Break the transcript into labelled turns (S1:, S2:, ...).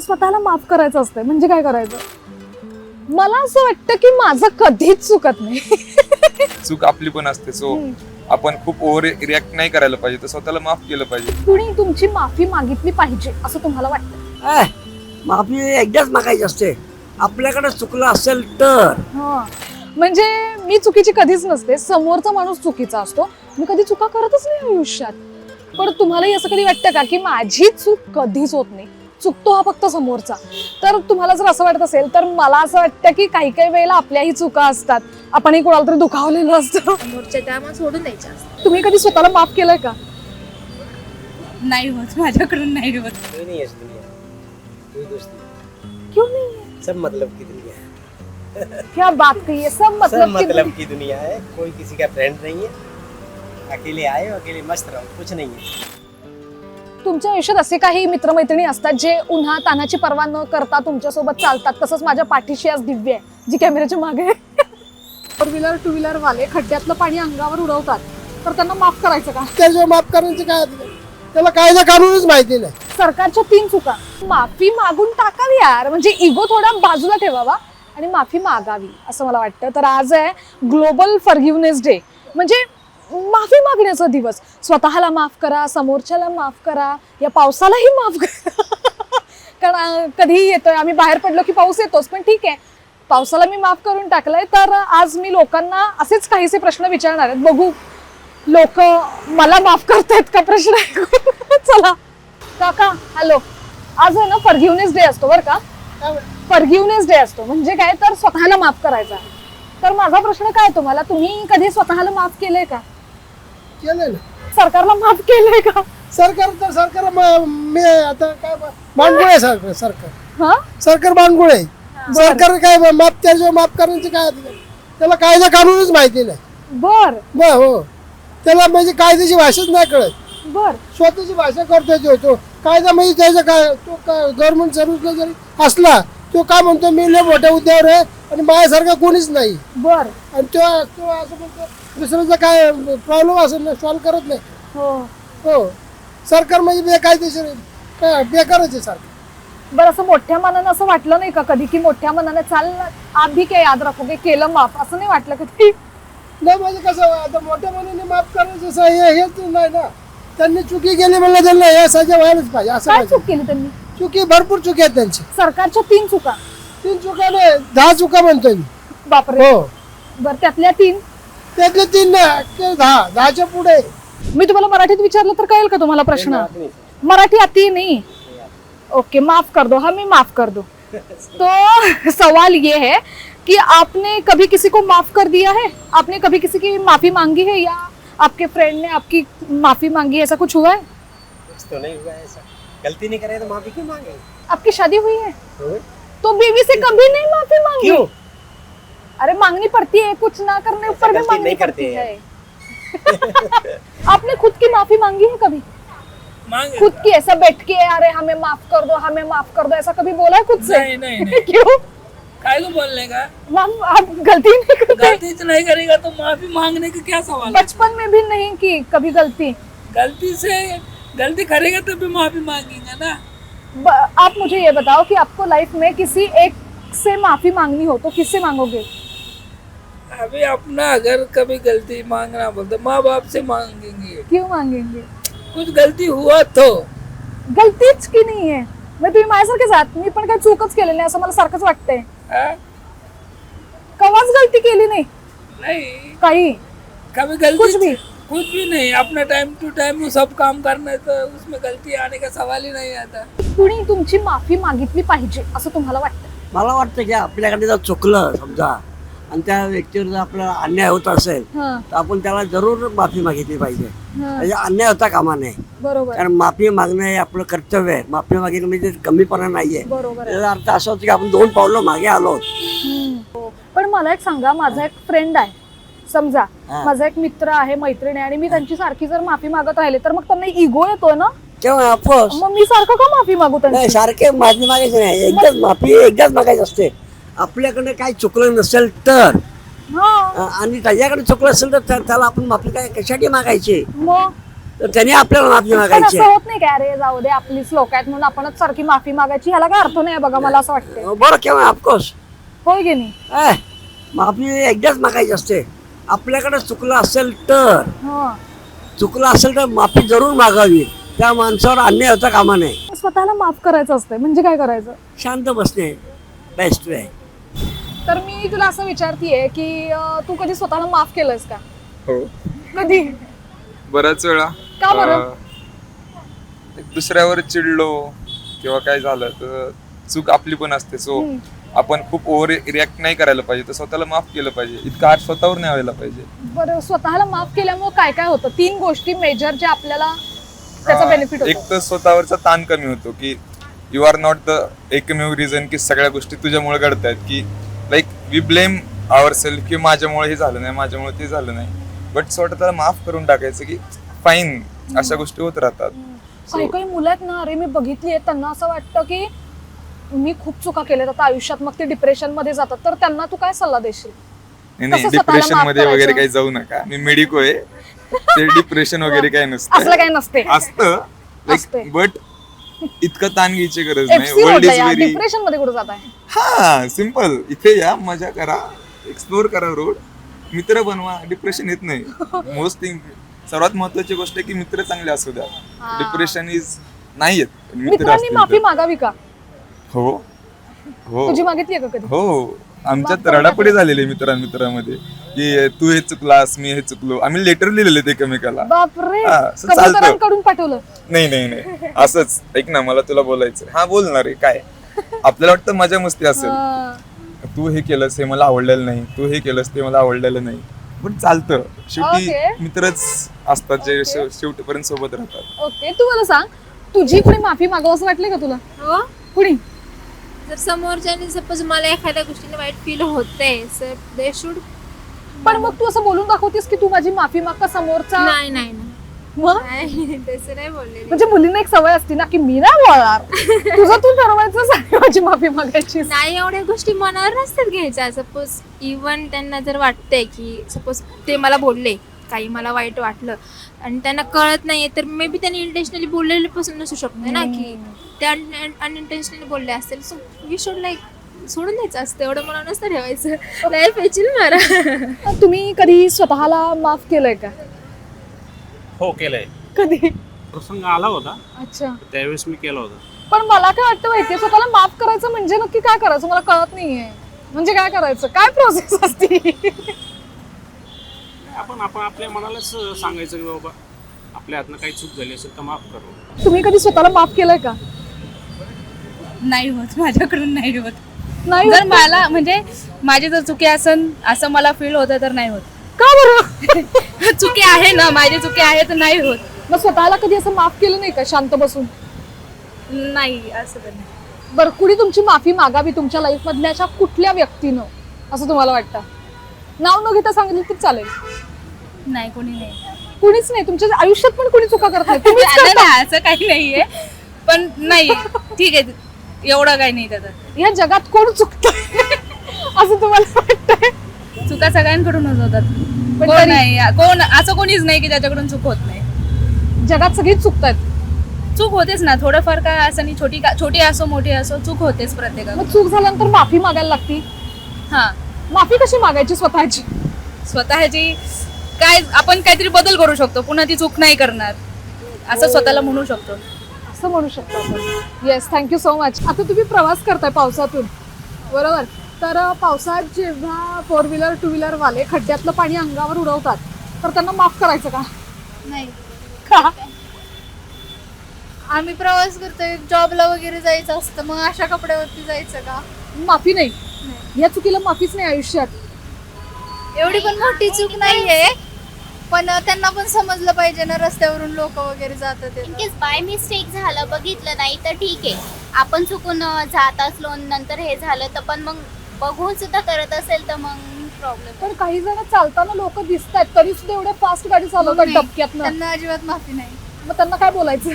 S1: स्वतःला माफ करायचं असतंय म्हणजे काय करायचं? मला असं वाटतं की माझं कधीच चुकत नाही.
S2: चूक आपली पण असते. सो आपण खूप ओव्हर रिॲक्ट नाही करायला पाहिजे, तर स्वतःला माफ केलं पाहिजे.
S1: कुणी तुमची माफी मागितली पाहिजे असं तुम्हाला वाटतं?
S3: माफी एकदाच मागायची असते. आपल्याकडे चुकलं असेल तर.
S1: म्हणजे मी चुकीची कधीच नसते, समोरचा माणूस चुकीचा असतो. मी कधी चुका करतच नाही आयुष्यात. पण तुम्हालाही असं कधी वाटतं का की माझी चूक कधीच होत नाही, चुकतो हा फक्त समोरचा? तर तुम्हाला जर असं वाटत असेल तर मला असं वाटतं की काही काही वेळेला आपल्याही चुका असतात, आपणही कोणाला तरी दुखावलेलं असतं.
S4: समोरच्या त्या सोडून द्यायच्या असतात.
S1: तुम्ही कधी स्वतःला माफ केलंय का?
S4: नाही होत, माझ्याकडून नहीं होत.
S3: कोई नहीं है इस दुनिया, कोई दोस्त नहीं,
S1: क्यों नहीं?
S3: सब मतलब की दुनिया है.
S1: क्या बात कही है, सब
S3: सब
S1: मतलब
S3: मतलब की दुनिया है. कोई किसी का फ्रेंड नहीं है. अकेले आए अकेले मस्त रहो, कुछ नहीं है.
S1: तुमच्या आयुष्यात असे काही मित्रमैत्रिणी असतात जे उन्हा तानाची पर्वा न करता तुमच्यासोबत चालतात. तसंच माझ्या पाठीशी आज दिव्य आहे जी कॅमेऱ्याच्या मागे आहे. 4 व्हीलर 2 व्हीलर वाले खड्ड्यातलं पाणी अंगावर उडवतात, तर त्यांना माफ करायचं का?
S5: त्याच्या माफ करण्याचे काय अधिकार? त्याला कायदा कानूनच माहिती नाही.
S1: सरकारच्या 3 चुका. माफी मागून टाकावी यार, म्हणजे इगो थोडा बाजूला ठेवावा आणि माफी मागावी असं मला वाटतं. तर आज आहे ग्लोबल फॉरगिव्हनेस डे, म्हणजे माफी मागण्याचा दिवस. स्वतःला माफ करा, समोरच्याला माफ करा, या पावसालाही माफ करा. कारण कधीही येतोय, आम्ही बाहेर पडलो की पाऊस येतोच, पण ठीक आहे, पावसाला मी माफ करून टाकलंय. तर आज मी लोकांना असेच काहीसे प्रश्न विचारणार आहेत, बघू लोक मला माफ करतायत का प्रश्न ऐकून. चला काका, हॅलो. आज आहे ना फॉरगिव्हनेस डे असतो बरं का. फॉरगिव्हनेस डे असतो म्हणजे काय, तर स्वतःला माफ करायचा. तर माझा प्रश्न काय तुम्हाला, तुम्ही कधी स्वतःला माफ केलंय का?
S5: केलंय ना
S1: सरकारला माफ केलंय का?
S5: सरकार मी आता काय बांडगुळ आहे. सरकार
S1: हा
S5: सरकार बांडगुळ आहे. सरकार काय त्याच्या माफ करण्याचे काय अधिकार? त्याला कायदा कानूनच माहिती नाही.
S1: बर
S5: हो, त्याला म्हणजे कायद्याची भाषाच नाही कळत.
S1: बर
S5: स्वतःची भाषा करतोय तो. कायदा म्हणजे त्याचा काय, तो गव्हर्नमेंट सर्व्हिसला जरी असला तो काय म्हणतो, मी लय मोठ्या हुद्द्यावर आहे आणि माझ्यासारखा कोणीच नाही.
S1: बर
S5: आणि तो असं म्हणतो दुसऱ्याचा काय प्रॉब्लेम असेल ना सॉल्व्ह करत नाही. हो, सरकार म्हणजे बेकायदेशीर काय बेकारच आहे सरकार.
S1: बरं, असं मोठ्या मनानं असं वाटलं नाही का कधी की मोठ्या मनाने चाल आप भी काय याद रखोगे, केलं माफ, असं नाही वाटलं कधी?
S5: नाही म्हणजे कसं, आता मोठ्या मनाने माफ करायचं हेच नाही ना. त्यांनी चुकी केली म्हणलं त्यांना हे सजा व्हायलाच पाहिजे असं
S1: काय
S5: पाहिजे.
S1: चूक केली त्यांनी?
S5: चुकी भरपूर चुकी आहेत त्यांची.
S1: सरकारच्या 3 चुका.
S5: 3 चुका नाही, 10 चुका म्हणतोय मी.
S1: बापरे.
S5: हो,
S1: बर, त्यातल्या 3?
S5: त्यातले 3 नाही, 10च्या पुढे.
S1: मी तुम्हाला मराठीत विचारलं तर कळेल का तुम्हाला प्रश्न? मराठी आती नहीं? ओके, माफ कर दो. हाँ, मैं माफ कर दो. तो सवाल ये है कि आपने कभी किसी को माफ कर दिया है? आपने कभी किसी की माफी मांगी है, या आपके फ्रेंड ने आपकी माफी मांगी, ऐसा कुछ हुआ है?
S3: कुछ तो नहीं हुआ है ऐसा. गलती नहीं करे तो माफी क्यों मांगे?
S1: आपकी शादी हुई है
S3: हुई?
S1: तो बीवी से कभी नहीं माफी मांगी?
S3: क्यों?
S1: अरे मांगनी पड़ती है, कुछ ना करने पर भी
S3: गलती
S1: मांगनी
S3: नहीं
S1: पड़ती
S3: करते
S1: है. आपने खुद की माफी मांगी है कभी? खुद की, ऐसा बैठ के अरे हमें माफ कर दो, हमें माफ कर दो, ऐसा कभी बोला है खुद से?
S6: नहीं नहीं नहीं.
S1: क्यों?
S6: काय को बोलने का?
S1: मैम, आप गलती नहीं करते?
S6: गलती से नहीं करेगा तो माफी मांगने का क्या सवाल है?
S1: बचपन में भी नहीं की कभी गलती?
S6: गलती से गलती करेगा तब भी माफी मांगेगा ना.
S1: आप मुझे ये बताओ कि आपको लाइफ में किसी एक से माफी मांगनी हो तो किससे मांगोगे?
S6: अभी अपना अगर कभी गलती मांगना बोलते माँ बाप से मांगेंगे.
S1: क्यों मांगेंगे?
S6: कुछ गलती हुआ तो.
S1: गलतीच की नाही आहे. मग तुम्ही माझ्यासारखेच आहात, मी पण काही चूकच केलेली नाही असं मला सारखंच वाटतंय.
S6: हाँ?
S1: कवाच गलती केली नाही
S6: नहीं,
S1: काही,
S6: कभी गलती
S1: कुछ भी?
S6: नहीं. अपना टाइम टू टाइम सब काम करना है, तो उसमें गलती आने का सवाल ही नहीं आता.
S1: कुणी तुमची माफी मागितली पाहिजे असं तुम्हाला वाटतं?
S3: मला वाटतं की आपल्याकडे जर चुकलं समजा आणि त्या व्यक्तीवर जर आपल्याला अन्याय होत असेल
S1: हं,
S3: तर आपण त्याला जरूर माफी मागितली पाहिजे.
S1: हं,
S3: म्हणजे अन्याय होता कामा नये.
S1: बरोबर
S3: कारण माफी मागणं हे आपलं कर्तव्य आहे. माफी मागितलं म्हणजे कमीपणा नाहीये.
S1: बरोबर आहे.
S3: त्याचा अर्थ असा होतो की आपण 2 पावलं मागे आलो.
S1: हो. पण मला एक सांगा, माझा एक फ्रेंड आहे समजा,
S3: हा.
S1: माझा एक मित्र आहे, मैत्रीण आहे, आणि मी त्यांची सारखी जर माफी मागत राहिले तर मग त्यांना इगो येतोय ना.
S3: तेव्हा ऑफकोर्स
S1: मग मी सारखं का माफी मागू
S3: नाही,
S1: त्यांची?
S3: सारखे माफी मागायची नाही. एकदाच मागायची असते. आपल्याकडे काही चुकलं नसेल तर,
S1: हा,
S3: आणि त्याच्याकडे चुकलं असेल तर त्याला आपण माफी काय कशासाठी मागायची?
S1: मग
S7: तर त्याने आपल्याला माफी
S1: पण
S7: मागायची
S1: असं होत नाही का अरे जाऊ दे आपलीच लोक आहेत म्हणून आपणच सारखी माफी मागायची, ह्याला काय अर्थ नाही बघा मला असं वाटतंय.
S7: बरं केव्हा ऑफकोर्स
S1: होय की नाही?
S7: माफी एकदाच मागायची असते. आपल्याकडे चुकलं असेल तर
S1: हं.
S7: चुकलं असेल तर माफी जरूर मागावी. त्या माणसावर अन्याय होता कामा नये.
S1: स्वतःला माफ करायचं असतंय म्हणजे काय करायचं?
S7: शांत बसणे बेस्ट वे.
S1: तर मी तुला असं विचारतीये की तू कधी स्वतःला माफ केलंस का?
S2: हो,
S1: कधी?
S2: बऱ्याच वेळा.
S1: का बरं?
S2: दुसऱ्यावर चिडलो किंवा काय झालं तर चूक आपली पण असते. सो आपण खूप ओव्हर रिॲक्ट नाही करायला पाहिजे, तर स्वतःला माफ केलं पाहिजे. इतका हात स्वतःवर नाही व्हायला पाहिजे.
S1: बरं, स्वतःला माफ केल्यामुळे काय काय होतं? 3 गोष्टी मेजर ज्या आपल्याला त्याचा बेनिफिट
S2: एक
S1: होतो.
S2: तर स्वतःवरचा ताण कमी होतो की यू आर नॉट द एकमेव रिझन की सगळ्या गोष्टी तुझ्यामुळे घडतायत. की like we blame our self की माझ्यामुळे हे झालं नाही, माझ्यामुळे ते झालं नाही. बट स्वतःला माफ करून टाकायचं की फाईन, अशा गोष्टी होत राहतात.
S1: काही काही मुलं आहेत ना, अरे मी बघितली आहे, त्यांना असं वाटतं की मी खूप चुका केल्यात आता आयुष्यात, मग ते डिप्रेशन मध्ये जातात. तर त्यांना तू काय सल्ला देशील?
S2: नाही,
S1: कसं स्वतःला
S2: डिप्रेशन
S1: माफ
S2: मध्ये वगैरे
S1: करायचं?
S2: काही जाऊ नका. मी मेडिको आहे. ते डिप्रेशन वगैरे काही नसतं.
S1: असलं काही नसते.
S2: असतं
S1: असते.
S2: बट इतकं ताण घ्यायची गरज नाही.
S1: FC
S2: वर्ल्ड इज
S1: होतं या,
S2: व्हेरी
S1: डिप्रेशन मध्ये कुठे जात आहे?
S2: हा सिम्पल. इथे या, मजा करा, एक्सप्लोर करा रोड, मित्र बनवा, डिप्रेशन येत नाही. मोस्ट थिंग, सर्वात महत्वाची गोष्ट आहे की मित्र चांगले असू द्या. डिप्रेशन इज नाही येत. मित्र
S1: मित्रांनी
S2: असतील
S1: माफी
S2: तर.
S1: मागावी का?
S2: हो हो
S1: तुझी मागितली का कधी?
S2: हो, आमच्यात रडापडी झालेली मित्रांमध्ये की तू हे चुकलास, मी हे चुकलो. आम्ही लेटर लिहिलेले एकमेकाला.
S1: बापरे,
S2: हा, असं चालतं.
S1: कबुतरांकडून पाठवलं?
S2: नाही असंच. ऐक ना, मला तुला बोलायचं. हा, बोलणार आहे काय. आपल्याला वाटतं मजा मस्ती असेल.
S1: हा.
S2: तू हे केलंस हे मला आवडलेलं नाही, तू हे केलंस ते मला आवडलेलं नाही. पण चालतं. शेवटी
S1: Okay.
S2: मित्रच असतात जे शेवटीपर्यंत सोबत राहतात.
S1: ओके, तू मला सांग, तुझी कुणी माफी मागावं असं वाटलंय का तुला?
S8: हो,
S1: कुणी?
S8: जर समोरच्याने सपोज मला एखाद्या गोष्टीने वाईट फील होते सर दे शुड.
S1: पण मग तू असं बोलून दाखवतेस की तू माझी माफी माग का समोरचा?
S8: नाही नाही नाही.
S1: मग?
S8: नाही, तसं नाही बोललेली.
S1: म्हणजे मुलींना एक सवय असते ना की मी नाही बोलणार, तुझं तू ठरवायचं आणि माझी माफी मागायची.
S8: नाही, एवढ्या गोष्टी मनावर नसतात घ्यायच्या. सपोज इवन त्यांना जर वाटतंय की सपोज ते मला बोलले काही, मला वाईट वाटलं आणि त्यांना कळत नाहीये, तर मे बी त्यांनी इंटेन्शनली बोललेलं पासून नसू शकतं ना, की ते अनइंटेन्शनली बोलले असतील. सो वी शुड लाईक सोडून द्यायचं असतं. एवढं मला नसतं ठेवायचं. लाईफ येचील मारा.
S1: तुम्ही कधी स्वतःला माफ केलंय का?
S9: हो, केलंय.
S1: कधी?
S9: प्रसंग आला होता,
S1: अच्छा.
S9: त्यावेळेस मी केलं होतं.
S1: पण मला काय वाटतं माहितीये, स्वतःला माफ करायचं म्हणजे नक्की काय करायचं मला कळत नाहीये. म्हणजे काय करायचं, काय प्रोसेस असते?
S9: आपण आपल्या मनालाच सांगायचं की बाबा आपल्या हातनं काही चूक झाली असेल तर माफ करू.
S1: तुम्ही कधी स्वतःला माफ केलंय का?
S4: नाही होत, माझ्याकडून नाही होत.
S1: नाही
S4: जर
S1: होत?
S4: मला म्हणजे माझी जर चुकी असेल असं मला फील होतं तर नाही होत.
S1: का बरं?
S4: चुकी आहे ना, माझी चुकी आहे तर नाही होत.
S1: मग स्वतःला कधी असं माफ केलं नाही का शांत बसून?
S4: नाही, असं तर नाही.
S1: बरं, कुणी तुमची माफी मागावी तुमच्या लाईफ मधल्या अशा कुठल्या व्यक्तीनं असं तुम्हाला वाटतं? नाव न घेता सांगितलं तर चालेल.
S4: नाही, कोणी नाही.
S1: कुणीच नाही तुमच्या आयुष्यात? पण कुणी चुका करत नाही, तुम्हीच
S4: नाही,
S1: करता.
S4: नाही, असं काही नाहीये. पण नाही, ठीक आहे, एवढं काही नाही त्याचं.
S1: या जगात कोण चुकत असं तुम्हाला वाटतंय?
S4: चुका सगळ्यांकडूनच होतात.
S1: पण
S4: कोण
S1: तरी-
S4: नाही, कोण असं कोणीच नाही की त्याच्याकडून चूक होत नाही.
S1: जगात सगळीच चुकतायत.
S4: चूक होतेच ना, थोडंफार काय असं नाही, छोटी असो मोठी असो, चूक होतेच प्रत्येकाला.
S1: मग चूक झाल्यानंतर माफी मागायला लागती.
S4: हा,
S1: माफी कशी मागायची स्वतःची?
S4: स्वतःची काय, आपण काहीतरी बदल करू शकतो, पुन्हा ती चूक नाही करणार असं स्वतःला म्हणू शकतो.
S1: असं म्हणू शकतो आपण. Yes, thank you so much. आता तुम्ही प्रवास करताय पावसातून, बरोबर? तर पावसात जेव्हा 4 व्हीलर 2 व्हीलर वाले खड्ड्यातलं पाणी अंगावर उडवतात तर त्यांना माफ करायचं का?
S8: नाही,
S1: का?
S8: आम्ही प्रवास करतोय, जॉबला वगैरे जायचं असतं, मग अशा कपड्यावरती जायचं का?
S1: माफी नाही, या चुकीला माफीच नाही आयुष्यात.
S8: एवढी पण मोठी चूक नाहीये, पण त्यांना पण समजलं पाहिजे ना, रस्त्यावरून लोक वगैरे जातात.
S10: इनकेस बाय मिस्टेक झालं, बघितलं नाही तर ठीक आहे. आपण चुकून जात असलो नंतर हे झालं तर, पण मग बघून सुद्धा करत असेल तर मग प्रॉब्लेम.
S1: पण काही जण चालताना लोक दिसतात तरी सुद्धा एवढ्या फास्ट गाडी चालवतात डबक्यातनं.
S8: त्यांना अजिबात माफी नाही.
S1: मग त्यांना काय बोलायचं?